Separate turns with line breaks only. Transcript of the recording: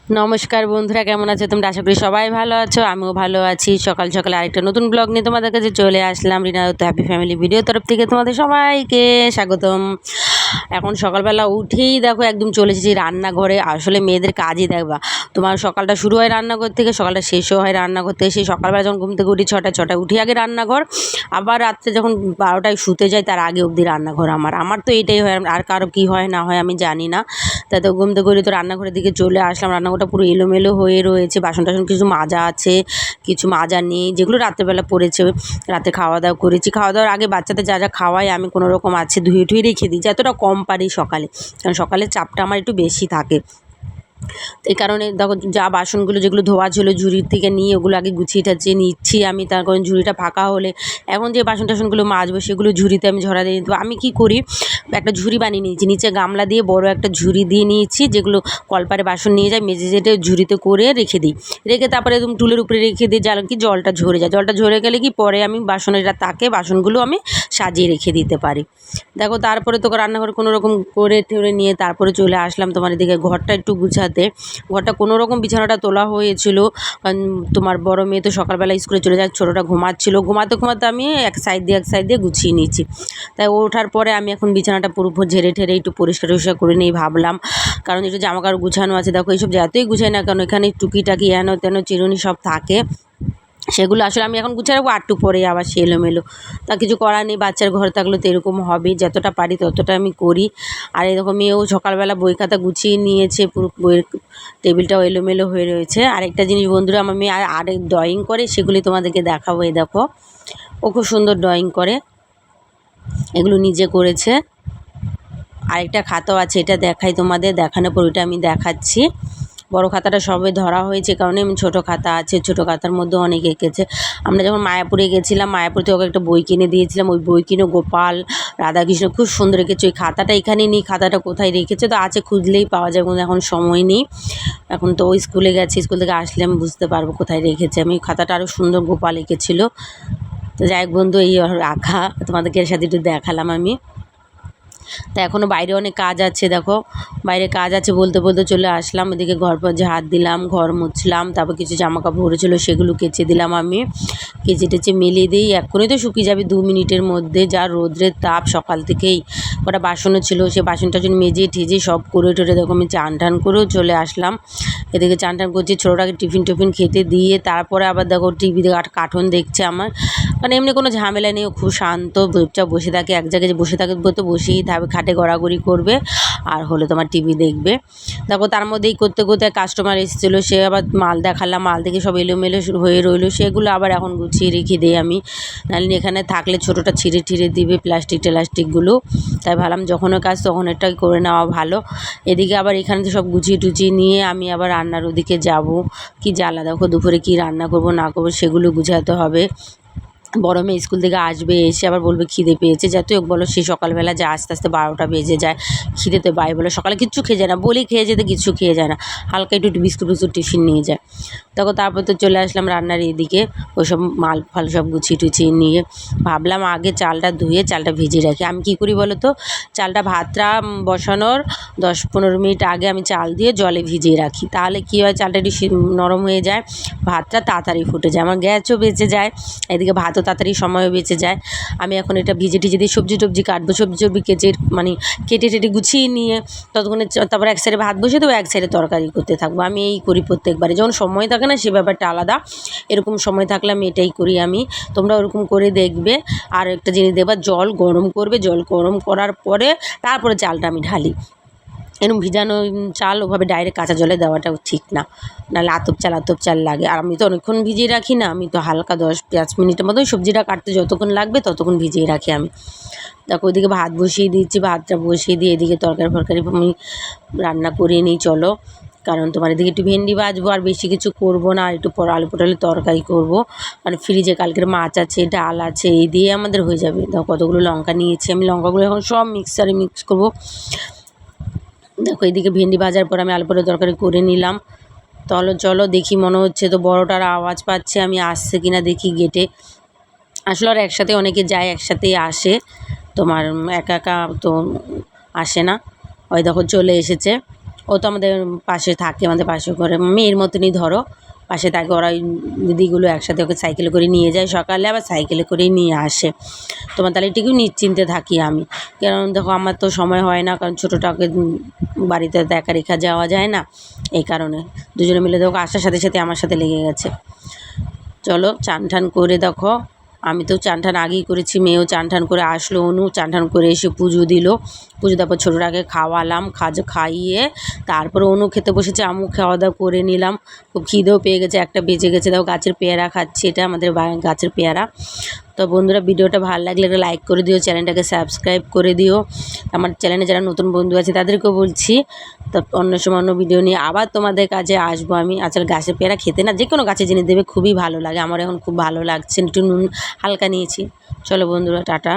নমস্কার বন্ধুরা, কেমন আছো তোমরা? আশা করি সবাই ভালো আছো, আমিও ভালো আছি। সকাল সকাল আরেকটা নতুন ব্লগ নিয়ে তোমাদের কাছে চলে আসলাম। রিনা দত্ত হ্যাপি ফ্যামিলি ভিডিও তরফ থেকে তোমাদের সবাইকে স্বাগতম। এখন সকালবেলা উঠেই দেখো একদম চলে এসেছি রান্নাঘরে। আসলে মেয়েদের কাজই দেখবা, তোমার সকালটা শুরু হয় রান্নাঘর থেকে, সকালটা শেষও হয় রান্নাঘর থেকে। সেই সকালবেলা যখন ঘুম থেকে উঠি ছটায় উঠি আগে রান্নাঘর, আবার রাত্রে যখন 12টায় শুতে যাই তার আগে অবধি রান্নাঘর। আমার তো এটাই হয়, আর কারো কী হয় না হয় আমি জানি না। তাতে ঘুম থেকে উঠে তো রান্নাঘরের দিকে চলে আসলাম। রান্নাঘরটা পুরো এলোমেলো হয়ে রয়েছে, বাসন টাসন কিছু মাজা আছে, কিছু মাজা নেই, যেগুলো রাত্রেবেলা পড়েছে। রাতে খাওয়া দাওয়া করেছি, খাওয়া দাওয়ার আগে বাচ্চাদের যা যা খাওয়াই আমি কোনো রকম আছে ধুয়ে টুয়ে রেখে দিই, যতটা কম পারি সকালে, কারণ সকালে চাপটা আমার একটু বেশি থাকে। এই কারণে দেখো যা বাসনগুলো যেগুলো ধোয়া ছিল ঝুড়ির থেকে নিয়ে ওগুলো আগে গুছিয়ে টাছিয়ে নিচ্ছি আমি। তার কারণ ঝুড়িটা ফাঁকা হলে এখন যে বাসন টাসনগুলো মাজবো সেগুলো ঝুড়িতে আমি ঝরা দিয়ে দেবো। আমি কি করি, একটা ঝুড়ি বানিয়ে নিয়েছি, নিচে গামলা দিয়ে বড় একটা ঝুড়ি দিয়ে নিয়েছি, যেগুলো কলপারে বাসন নিয়ে যায় মেজে যেটে ঝুড়িতে করে রেখে দিই। রেখে তারপরে একদম টুলের উপরে রেখে দিই, যার কি জলটা ঝরে যায়। জলটা ঝরে গেলে কি পরে আমি বাসনের তাকে বাসনগুলো আমি সাজিয়ে রেখে দিতে পারি। দেখো তারপরে তোকে রান্নাঘর কোনো রকম করে ঠেরে নিয়ে তারপরে চলে আসলাম তোমার এদিকে ঘরটা একটু গুছাতে। ঘরটা কোনো রকম বিছানাটা তোলা হয়েছিল, কারণ তোমার বড় মেয়ে তো সকালবেলা স্কুলে চলে যায়, ছোটোটা ঘুমাচ্ছিল। ঘুমাতে ঘুমাতে আমি এক সাইড দিয়ে গুছিয়ে নিয়েছি। তাই ওঠার পরে আমি এখন বিছানাটা পুরো ঝেড়ে ঠেড়ে একটু পরিষ্কার টরিষ্কার করে নিই ভাবলাম, কারণ একটু জামাকাপড় গুছানো আছে। দেখো এইসব যতই গুছাই না কেন এখানে টুকিটাকি হেন তেন চিরুনি সব থাকে, সেগুলো আসলে আমি এখন গুছিয়ে রাখবো, আরটু পরে আবার সে এলোমেলো। তা কিছু করার নেই, বাচ্চার ঘর থাকলে তো এরকম হবে, যতটা পারি ততটা আমি করি। আর এরকম মেয়েও সকালবেলা বই খাতা গুছিয়ে নিয়েছে, পুরো বইয়ের টেবিলটাও এলোমেলো হয়ে রয়েছে। আরেকটা জিনিস বন্ধুরা, আমার মেয়ে আরেক ড্রয়িং করে, সেগুলি তোমাদেরকে দেখাবো। এই দেখো ও খুব সুন্দর ড্রয়িং করে, এগুলো নিজে করেছে। আরেকটা খাতাও আছে, এটা দেখাই তোমাদের, দেখানোর পর ওইটা আমি দেখাচ্ছি। বড় খাতাটা সবে ধরা হয়েছে কারণে আমি ছোটো খাতা আছে, ছোটো খাতার মধ্যে অনেক এঁকেছে। আমরা যখন মায়াপুরে গেছিলাম, মায়াপুরে ওকে একটা বই কিনে দিয়েছিলাম, ওই বই কিনে গোপাল রাধাকৃষ্ণ খুব সুন্দর রেখেছে। ওই খাতাটা এখানে নেই, খাতাটা কোথায় রেখেছে তো আছে, খুঁজলেই পাওয়া যায়, কিন্তু এখন সময় নেই। এখন তো ওই স্কুলে গেছি, স্কুল থেকে আসলে আমি বুঝতে পারবো কোথায় রেখেছে। আমি খাতাটা আরও সুন্দর গোপাল এঁকেছিল। তো যাই হোক বন্ধু, এই রাখা তোমাদেরকে এর সাথে একটু দেখালাম আমি। তা এখনও বাইরে অনেক কাজ আছে, দেখো বাইরে কাজ আছে বলতে বলতে চলে আসলাম ওদিকে। ঘর পর ঝাড় দিলাম, ঘর মুছলাম, তারপর কিছু জামা কাপড় পরেছিল সেগুলো কেচে দিলাম আমি। কেচে টেচে মেলিয়ে দিই, এক্ষুনি তো শুকিয়ে যাবে 2 মিনিটের মধ্যে। যা রোদ্রের তাপ সকাল থেকেই। কটা বাসনও ছিল, সে বাসন টাসন মেজে ঠেজে সব করে টোরে দেখো আমি চান টান করেও চলে আসলাম। এদিকে চান টান করছি, ছোটোটাকে টিফিন টিফিন খেতে দিয়ে তারপরে আবার দেখো টিভিতে কার্টুন দেখছে আমার। কারণ এমনি কোনো ঝামেলা নেই, ও খুব শান্ত, চুপচাপ বসে থাকে এক জায়গায়, যে বসে থাকবে তো বসেই থাকবে, খাটে গড়াগড়ি করবে আর হলে তোমার টিভি দেখবে। দেখো তার মধ্যেই করতে করতে কাস্টমার এসেছিলো, সে আবার মাল দেখালাম, মাল দেখে সব এলোমেলো হয়ে রইলো, সেগুলো আবার এখন গুছিয়ে রেখে দিই আমি, নাহলে এখানে থাকলে ছোটোটা ছিঁড়ে ঠিড়ে দিবে প্লাস্টিকগুলো। তাই ভাবলাম যখনও কাজ তখন এটাই করে নেওয়া ভালো। এদিকে আবার এখানে তো সব গুছিয়ে টুচিয়ে নিয়ে আমি আবার রান্নার ওদিকে যাব। কি জ্বালা, দেখো দুপুরে কি রান্না করব না করবো সেগুলো গুছাতে হবে। বড় মেয়ে স্কুল থেকে আসবে, এসে আবার বলবে খিদে পেয়েছে। যতই হোক বলো, সে সকালবেলা যায় আস্তে আস্তে 12টা বেজে যায়, খিদেতে বাই বলে সকালে কিচ্ছু খেয়ে যায় না, বলি খেয়ে যেতে কিচ্ছু খেয়ে যায় না, হালকা একটু বিস্কুট টিফিন নিয়ে যায়। তখন তারপর তো চলে আসলাম রান্নার এদিকে, ওইসব মাল ফাল সব গুছিয়ে টুছিয়ে নিয়ে ভাবলাম আগে চালটা ধুয়ে চালটা ভিজিয়ে রাখি। আমি কী করি বলো তো, চালটা ভাতটা বসানোর 10-15 মিনিট আগে আমি চাল দিয়ে জলে ভিজিয়ে রাখি, তাহলে কী হয় চালটা একটু নরম হয়ে যায়, ভাতটা তাড়াতাড়ি ফুটে যায়, আমার গ্যাসও বেঁচে যায়, এদিকে ভাতও তাড়াতাড়ি সময়ও বেঁচে যায়। আমি এখন এটা ভিজে টিজে দিয়ে সবজি টবজি কাটবো, সবজি টবজি কেটে টেটে গুছিয়ে নিয়ে ততক্ষণে তারপর এক সাইডে ভাত বসে দেবো, এক সাইডে তরকারি করতে থাকবো। আমি এই করি প্রত্যেকবারে, যখন সময় থাকে না সে ব্যাপারটা আলাদা, এরকম সময় থাকলে আমি এটাই করি আমি। তোমরা ওরকম করে দেখবে। আর একটা জিনিস দেখবা, জল গরম করবে, জল গরম করার পরে তারপরে চালটা আমি ঢালি। এরকম ভিজানো চাল ওভাবে ডাইরেক্ট কাঁচা জলে দেওয়াটাও ঠিক না, নাহলে আতপ চাল লাগে। আর আমি তো অনেকক্ষণ ভিজিয়ে রাখি না, আমি তো হালকা 10-5 মিনিটের মতোই সবজিটা কাটতে যতক্ষণ লাগবে ততক্ষণ ভিজিয়ে রাখি আমি। দেখো ওইদিকে ভাত বসিয়ে দিচ্ছি, ভাতটা বসিয়ে দিয়ে এদিকে তরকারি ফরকারি আমি রান্না করে নিই চলো। কারণ তোমার এদিকে একটু ভেন্ডি ভাজবো, আর বেশি কিছু করবো না, আর একটু পর আলু পটলের তরকারি করবো। কারণ ফ্রিজে কালকের মাছ আছে, ডাল আছে, এই দিয়ে আমাদের হয়ে যাবে। দেখো কতগুলো লঙ্কা নিয়েছি আমি, লঙ্কাগুলো এখন সব মিক্সারে মিক্স করবো। দেখো এদিকে ভেন্ডি ভাজার পর আমি আলু পটলের তরকারি করে নিলাম। চলো দেখি, মনে হচ্ছে তো বড়টার আওয়াজ পাচ্ছে, আমি আসছে কিনা দেখি গেটে। আসলে আর একসাথে অনেকে যায়, একসাথেই আসে, তোমার একা একা তো আসে না। ওই দেখো চলে এসেছে, ও তো আমাদের পাশে থাকে, আমাদের পাশে করে মেয়ের মতনই ধরো পাশে থাকে। ওরা ওই দিদিগুলো একসাথে ওকে সাইকেলে করে নিয়ে যায় সকালে, আবার সাইকেলে করেই নিয়ে আসে। তোমার তাহলে এটুকু নিশ্চিন্তে থাকি আমি, কারণ দেখো আমার তো সময় হয় না, কারণ ছোটোটাকে বাড়িতে তো একা রেখা যাওয়া যায় না, এই কারণে দুজনে মিলে দেখো আসার সাথে সাথে আমার সাথে লেগে গেছে। চলো চান ঠান করে দেখো, আমি তো চান ঠান আগেই করেছি, মেয়েও চান ঠান করে আসলো, অনু চান ঠান করে এসে পুজো দিল, পুজো দেওয়ার পর ছোটোটাকে খাওয়ালাম, খাইয়ে তারপর অনু খেতে বসেছে, আমু খাওয়া দাওয়া করে নিলাম। খুব খিদেও পেয়ে গেছে, 1টা বেজে গেছে, দেখো গাছের পেয়ারা খাচ্ছি, এটা আমাদের গাছের পেয়ারা। তো বন্ধুরা ভিডিওটা ভালো লাগলে একটা লাইক করে দিও, চ্যানেলটাকে সাবস্ক্রাইব করে দিও। আমার চ্যানেলে যারা নতুন বন্ধু আছে তাদেরকেও বলছি। তো অন্য সময় অন্য ভিডিও নিয়ে আবার তোমাদের কাছে আসবো আমি। আসলে গাছের পেয়ারা খেতে না যে কোনো গাছের জিনিস দেবে খুবই ভালো লাগে, আমার এখন খুব ভালো লাগছে, একটু নুন হালকা নিয়েছি। চলো বন্ধুরা টাটা।